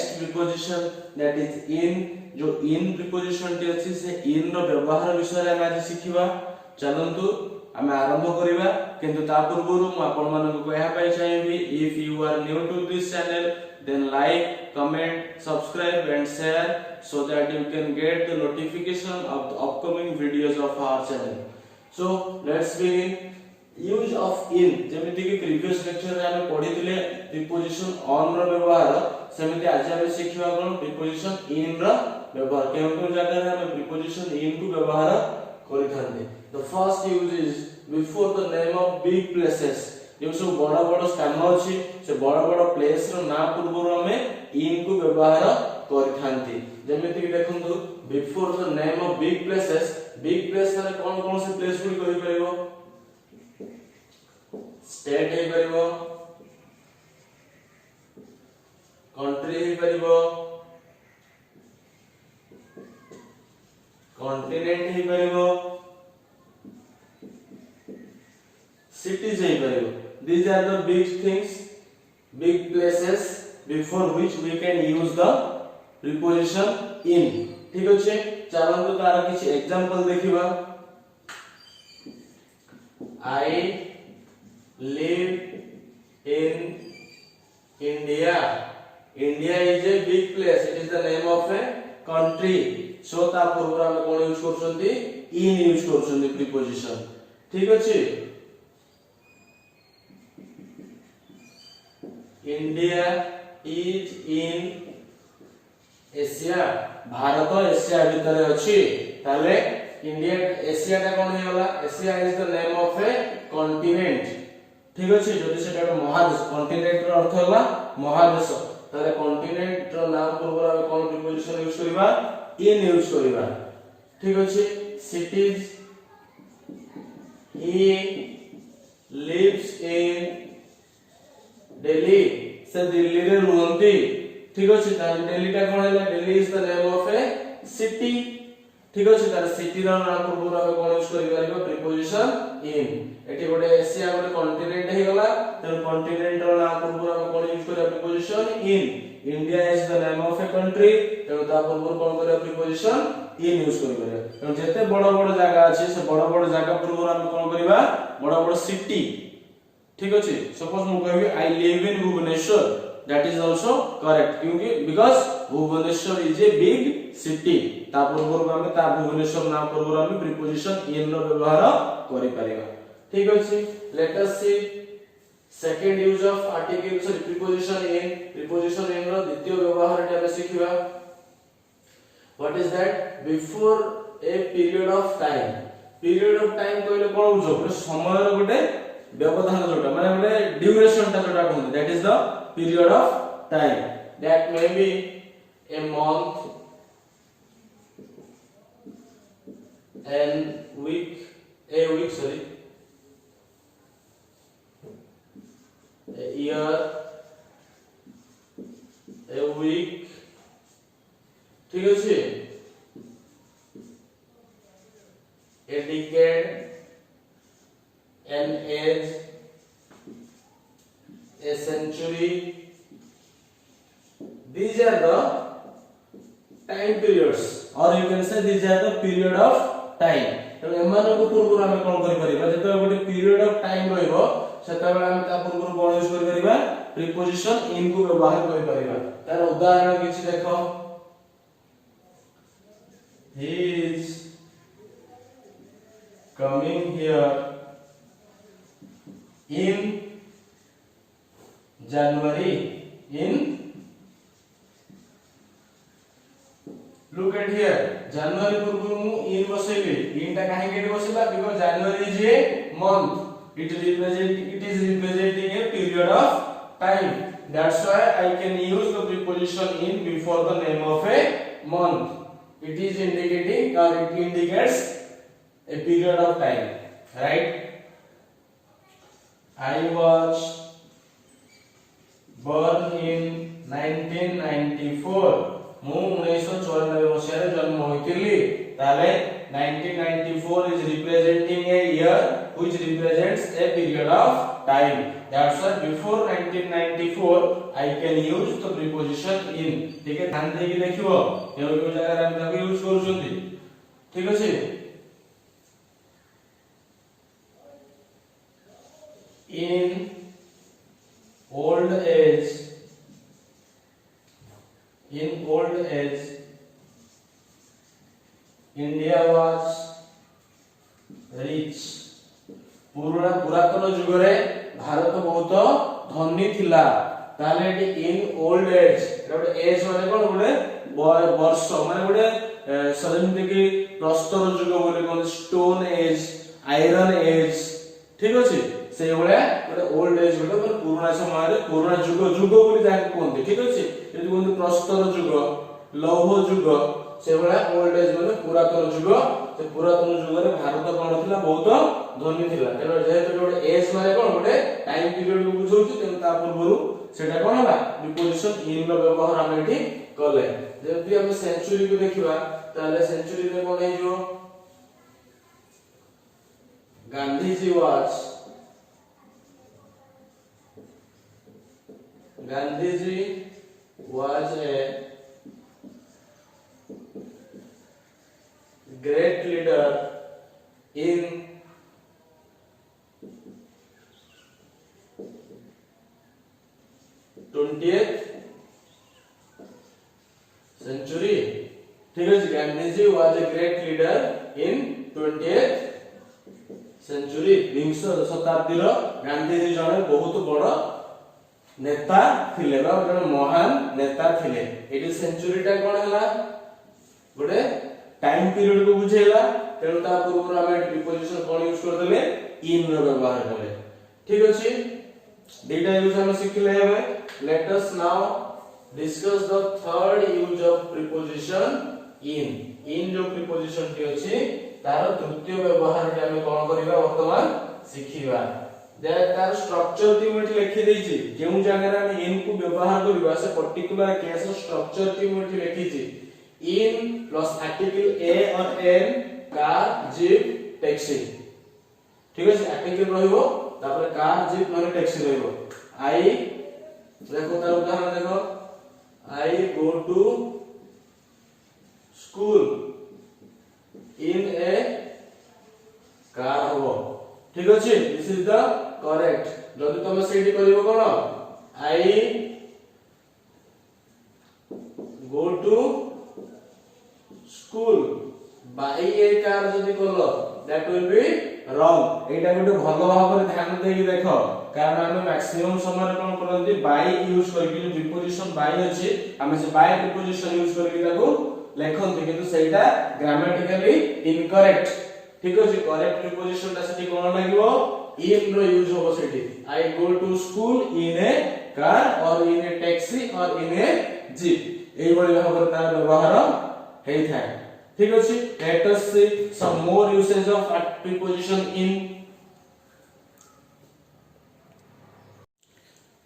Next preposition that is in. जो इन preposition T अछि से इन रो व्यवहार विषय रे हम आज सिखिबा। चलंतु आमे आरंभ करिबा, किंतु ता पूर्वरु म आपण मानक को एहा पाई चाहिबी, if you are new to this channel then like, comment, subscribe and share so that you can get the notification of the upcoming videos of our channel. So let's begin. Use of in जेमिति कि previous lecture रे हम पढिथिले preposition on रो व्यवहार, सेमिति आज हम सिखिबा कोन preposition in रो व्यवहार। केउन जगह रे हम प्रीपोजिशन इन को व्यवहार करिथांते। The first use is before the name of big places. जो सब बड़ा बड़ा स्थान अछि से बड़ा बड़ा प्लेस रो ना पूर्व हमें इन को व्यवहार करिथांती। जेमिति कि देखंतु before the name of big places, big place रे कोन कोन से प्लेस गुडी कहि परिबो, स्टेट हे परिबो, कंट्री हे परिबो, कॉन्टिनेंट हे परिबो, cities हे परिबो। These are the big things, big places before which we can use the preposition in। ठीक अछि, चलंतु तार किछ एग्जांपल देखिबा। I live in India. India is a big place. It is the name of a country. So ता पूर्व हम कोन use करछंती, in यूज करछंती preposition। ठीक अछि। India is in Asia. Bharat Asia भीतर अछि, ताले इंडिया एशिया का कोन हेला, Asia is the name of a continent. ठीक अछि, जदि सेटा महादेश, कॉन्टिनेंट रो अर्थ होला महादेश, ताले कॉन्टिनेंट रो नाम पूर्व हम कोन प्रीपोजिशन यूज करिबा, इन यूज करिबा। ठीक अछि। Cities, he lives in Delhi, से दिल्ली रे रुहंती। ठीक अछि, ताले दिल्ली का कोन हैला, Delhi is the name of A city. ठीक अछि, ताले सिटी रो नाम पूर्व हम कोन यूज करि परिबो, प्रीपोजिशन इन। एठी गोटे एशिया गोटे कॉन्टिनेंट हे गला, त कॉन्टिनेंट रो नाम पूर्व हम कोन यूज करिबो, preposition in. India is the name of a country, त ता पूर्व कोन करिबो, प्रीपोजिशन इन यूज करि परिबो। त जते बड़ बड़ जगह अछि से बड़ बड़ जगह पूर्व हम कोन करिबा, बड़ बड़ सिटी। ठीक अछि, सपोज मु कहबी I live in Bhubaneswar, that is also correct, क्योंकि because Bhubaneswar is a big city. ता पूर्व हम ता भुवनेश्वर नाम पूर्व हम प्रीपोजिशन इन रो व्यवहार करि परिबा। ठीक अछि, let us see second use of article, sorry preposition in. Preposition in रो द्वितीय व्यवहार टा सिखिबा। What is that, before a period of time. Period of time कहले कोन बुझो, समय रो गोटे व्यवधान जोटा माने गोटे ड्यूरेशन ता जोटा कहते, that is the period of time. That may be a month, an week, a week sorry, a year, a week. ठीक अछि, a decade, an age, a century. These are the time periods, or you can say these are the period of time. तो एमान को पूर्व हम कोन करि परिबा, जते गोटे पीरियड ऑफ टाइम रहइबो सेता बेला हम ता पूर्व कोन यूज करि परिबा, प्रीपोजिशन इन को व्यवहार करि परिबा। तार उदाहरण किछि देखो, he is coming here in January। in, look at here, January पूर्व मु in बसेली, in ता काहे के बसेला, because January is a month, it is representing a period of time, that's why I can use the preposition in before the name of a month. It is indicating, or it indicates a period of time, right? I was born in 1994। मु 1994 मसिया जन्म होइतिली, ताले 1994 is representing a year which represents a period of time. That's why before 1994 I can use the preposition in. ठीक है, ध्यान देके देखियो केउ केउ जगह रे हम ताको यूज करूछंती. ठीक अछि. In old age, India was rich. पुरातन युग रे भारत बहुत धनी थिला. ताले इन ओल्ड एज गोटे एज माने कोन गोटे वर्ष माने गोटे सजेंति की प्रस्तर युग बोले कोन स्टोन एज, आयरन एज. ठीक अछि. से भले गोटे ओल्ड एज गोटे पुराना समय रे पुराना युग बोली जाके कोनते. ठीक अछि. यदि कोन प्रस्तर युग, लौह युग, से भले ओल्ड एज माने पुरातन युग. से पुरातन युग रे भारत कोन थिला बहुत धनी थिला. तेनो जेहेतु गोटे एज माने कोन गोटे टाइम पीरियड को बुझौछि. तेनो ता पूर्वरु सेटा कोन होला प्रीपोजिशन इन रो व्यवहार हम एठी कले. जदि हम सेंचुरी को देखिबा ताले सेंचुरी रे कोन हे जो Gandhiji was a great leader in 20th century. ठीक है. Gandhiji was a great leader in 20th century. 20 शताब्दी रो गांधीजी जने बहुत बड़ नेता थिले बा जने महान नेता थिले. एटी सेंचुरी टा कोन हला गोटे टाइम पीरियड को बुझेला. तेनु ता पूर्व हम प्रीपोजिशन कोन यूज कर देले इन रो व्यवहार करे. ठीक अछि. डेटा यूज हम सिखले हेबे. Let us now discuss the third use of preposition in. In जो प्रीपोजिशन टी अछि तार तृतीय व्यवहार टी हम कोन करिबा वर्तमान सिखिबा. तार स्ट्रक्चर टी मोटी लिखि देछि. जेउ जगह हम इन को व्यवहार करबा से पर्टिकुलर केस स्ट्रक्चर टी मोटी लिखि छि. इन प्लस आर्टिकल ए और एन, कार, जीप, टैक्सी. ठीक है. आर्टिकल रहिबो तापर कार, जीप माने टैक्सी रहिबो. आई देखो तार उदाहरण देखो. I go to school in a car हो. ठीक अछि. This is the correct. जदि तुम सेठी करिवो कोन I go to school by a car जदि करलो दैट विल बी रॉन्ग. एटा गोटे भलो भाबरे ध्यान देई देखो. कारण हम मैक्सिमम समय कोन करंती बाय यूज करके जो प्रीपोजिशन बाय अछि हम से बाय प्रीपोजिशन यूज करके ताको लेखंती किंतु सेटा ग्रामेटिकली इनकरेक्ट. ठीक अछि. करेक्ट प्रीपोजिशन ता सेठी कोन लागिवो इन रो यूज होबो सेठी. I go to school in a car or in A taxi और इन ए जीप. एई बळी भाबरे तार व्यवहार हेई थाए. ठीक अछि. Let us see some more usage of preposition in.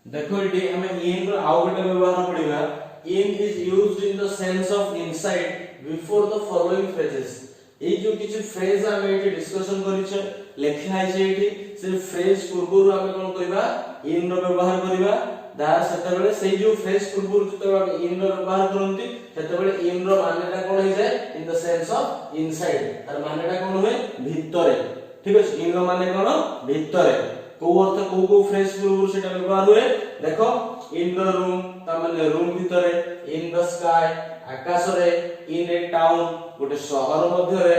देखो इडी हम इन रो आउ गोटे व्यवहार पढिबा. In is used in the sense of inside before the following phrases. ए जो किछ फ्रेज हम एठी डिस्कशन करिछ लेखा है एठी से फ्रेज पूर्वरु हम कोन कहिबा इन रो व्यवहार करिबा. दा सेते बेले सेई जो फ्रेज पूर्वरु जते हम इन रो व्यवहार करंती सेते बेले इन रो मानेटा कोन होई जाय इन द सेंस ऑफ इनसाइड. तार मानेटा कोन होय भितरे. ठीक अछि. इन रो माने कोन भितरे. को अर्थ को फ्रेज पूर्वरु सेटा व्यवहार होय. देखो इन द रूम ता माने रूम भितरे. इन द स्काई आकाश रे. इन ए टाउन गोटे शहर मध्य रे.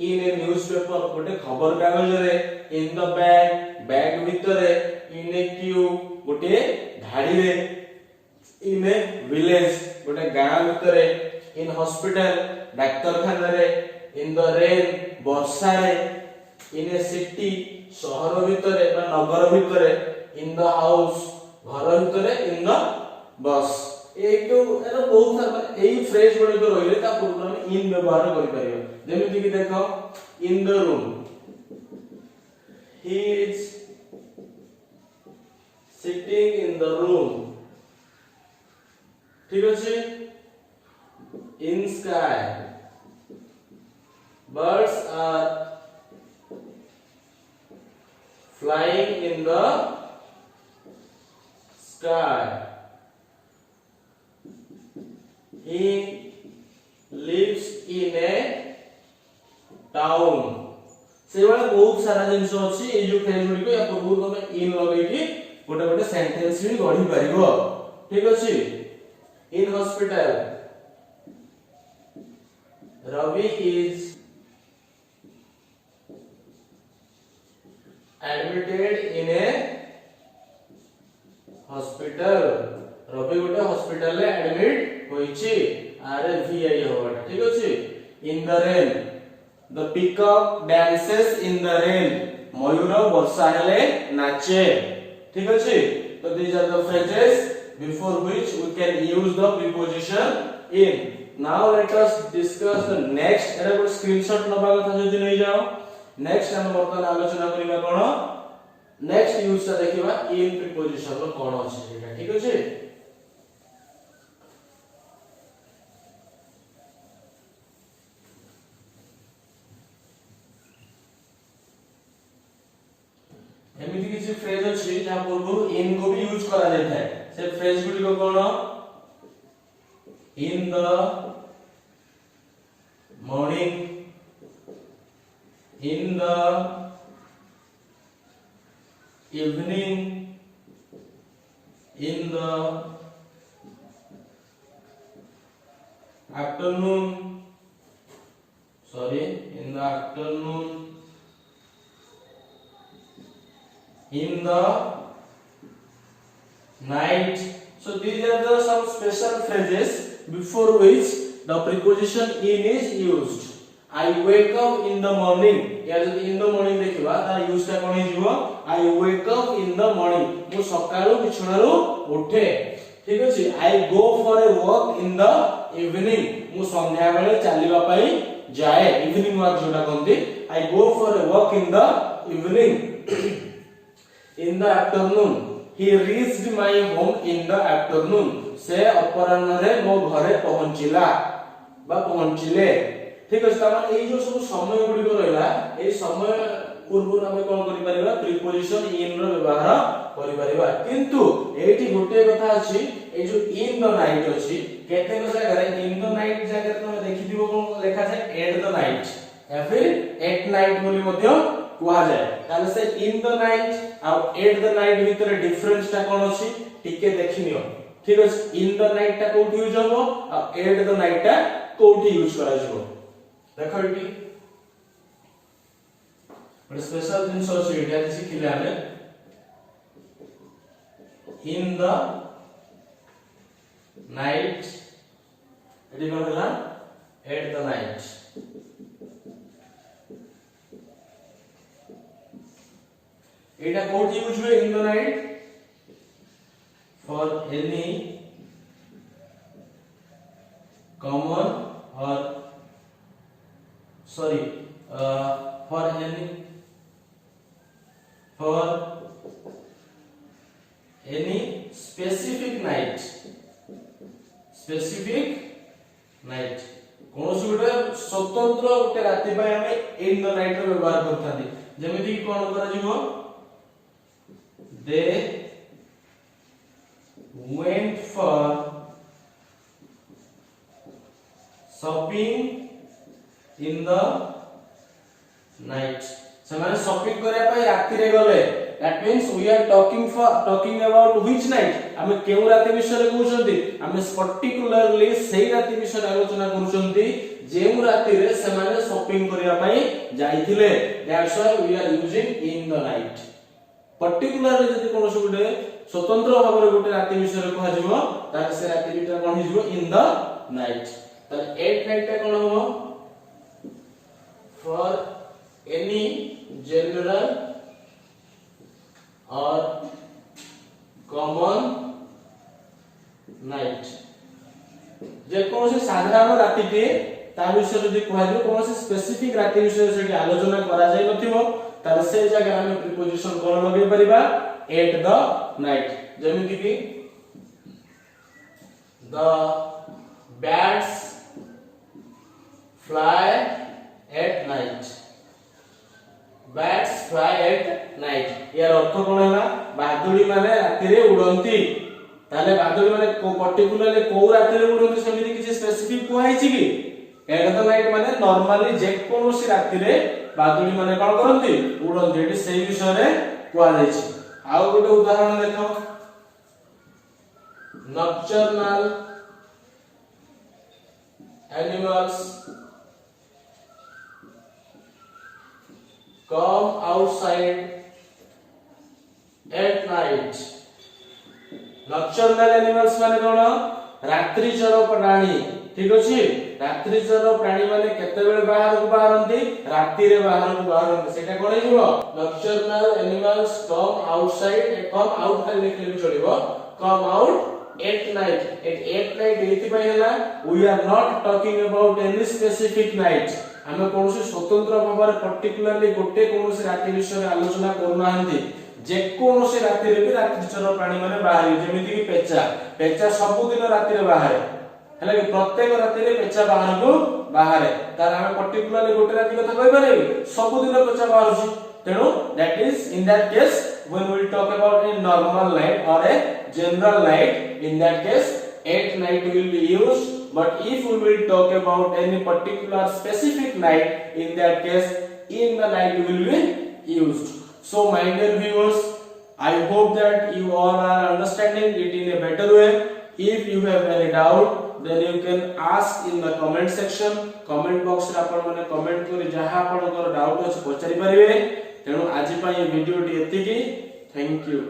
इन ए न्यूज़पेपर गोटे खबर कागज रे. इन द बैग भितरे. इन ए क्यू गोटे धाड़ी रे. इन ए विलेज गोटे गां भितरे. इन हॉस्पिटल डाक्तरखाना रे. इन द रेन वर्षा रे. इन ए सिटी शहर भितरे बा नगर भितरे. इन द हाउस घर भितरे. In the bus. एक तो एरो बहुत सारा एई फ्रेज बडे तो रहिले ता पूर्ण हम इन व्यवहार करि परियो. जेमिति कि देखो in the room he is sitting in the room. ठीक अछि. इन sky birds are flying in the sky. He lives in a town. से वाला बहुत सारा जिंस अछि ए जो फ्रेज गुडी को या पूर्व तमे इन लगै कि गोटे गोटे सेंटेंस भी गढी परिबो ठीक अछि in hospital Ravi is admitted in a hospital. Ravi गोटे हॉस्पिटल ले एडमिट होईची आरे VI होबा ठीक अछि in the rain the peacock dances in the rain मयूर वर्षा हेले नाचे ठीक अछि तो these are the phrases before which we can use the preposition in. Now let us discuss the next era को स्क्रीनशॉट नबा कथा जदि नै जाओ नेक्स्ट हम वर्तमान आलोचना करिबा कोन नेक्स्ट यूज से देखिबा in preposition रो कोन अछि एटा ठीक अछि एमिति किछि फ्रेज अछि जा पूर्व इन को भी यूज करा जाय है से फ्रेज गुडी को कोन in the morning in the evening in the afternoon in the afternoon in the night. So these are the some special phrases before which the preposition in is used. I wake up in the morning या जब in the morning देखिबा तार use ता कोन हिजो I wake up in the morning मु सकाळो बिछणारो उठे ठीक अछि I go for a walk in the evening मु संध्या बेले चालिबा पई जाए इवनिंग वॉक जोटा कोनती I go for a walk in the evening in the afternoon he reached my home in the afternoon से अपराह्न रे मो घरे पहुंचिला बा पहुंचिले ठीक अछि त एई जो सब समय गुडी को रहला एई समय पूर्व हम कोन करि परिबा प्रीपोजिशन इन रो व्यवहार करि परिबा किंतु एठी गोटे कथा अछि ए जो इन द नाइट अछि केते को जगह रे इन द नाइट जगह तुम देखि दिबो कोन लेखा छै एट द नाइट या फिर एट नाइट बोली मध्य कुआ जाय ताले से इन द नाइट आ एट द नाइट भीतर डिफरेंस ता कोन अछि ठीके देखिनियो ठीक अछि इन द नाइट ता कोठी यूज होबो आ एट द नाइट ता कोठी यूज करा जबो देखो एटी बट स्पेशल दिन सो छै एटा सिखिले हमें इन द नाइट एटी कोन होला एट द नाइट एटा कोठी यूज हुए इन the night for any common or for any specific night कोन सुटे स्वतंत्र गोटे राति पय हमें इन द नाइट रो व्यवहार करथांती जेमिति कोन करा जिवो दे went for shopping in the night से माने शॉपिंग करे पय राति रे गले that means we are talking about which night हमें केउ राति विषय रे कहउछंती हमें पर्टिकुलरली सेही राति विषय रे आलोचना करूछंती जेउ राति रे से माने शॉपिंग करिया पय जाईथिले that's why we are using in the night particularly जति कोन सुटे स्वतंत्र भाବରେ गोटे राति विषय कहा जिवो तार से राति बिटा कोन हिजो इन द नाइट तार एट नाइट ता कोन हो फॉर एनी जनरल और कॉमन नाइट जे कोन से साधारण राति के ता विषय जदि कहा जिवो कोन से स्पेसिफिक राति विषय से आलोचना करा जाय नथिवो तार से जगह हम प्रीपोजिशन कोन लगे परिबा at the night जेमिति कि the bats fly at night bats fly at night particularly को राति रे उड़ंती सेमिति किछि स्पेसिफिक कुहाई छि कि एगत नाइट माने नॉर्मली जे कोनोसी राति रे बादुड़ी माने कोन करंती उड़ंती एटी सेही विषय रे कुहा जाय छि। आउ गोटे उदाहरण देखो nocturnal animals come outside at night। Nocturnal animals माने कोन रात्रिचर प्राणी ठीक अछि। रात्रिचर प्राणी माने केते बेले बाहर को बाहरंती राति रे बाहर को बाहरंती सेटा कोन हिबो nocturnal animals come outside come out खाली लिखले भी चलिबो come out at night at night एति पय हला we are not talking about any specific night। हमें कोनोसी स्वतंत्र भाबर पर्टिकुलरली गोटे कोनोसी राति विषय आलोचना करना हंती जे कोनोसी राति रे भी रात्रिचर प्राणी माने बाहरी जेमिति कि पेचा सब दिन राति रे बाहरे हला कि प्रत्येक राति रे पेचा बाहर को बाहरे तार हमें पर्टिकुलरली गोटे राति कथा कहि पारे सब दिन पेचा बाहर छि तेनु that is in that case when we talk about a normal night or a general night in that case at night will be used but if we will talk about any particular specific night in that case in the night will be used। So my dear viewers, I hope that you all are understanding it in a better way। If you have any doubt then you can ask in the comment section comment box रे आपण माने comment करी जहा आपनकर doubt अछि पचारि परिबे। तेनु आज पई वीडियो टी एतिकी थैंक यू।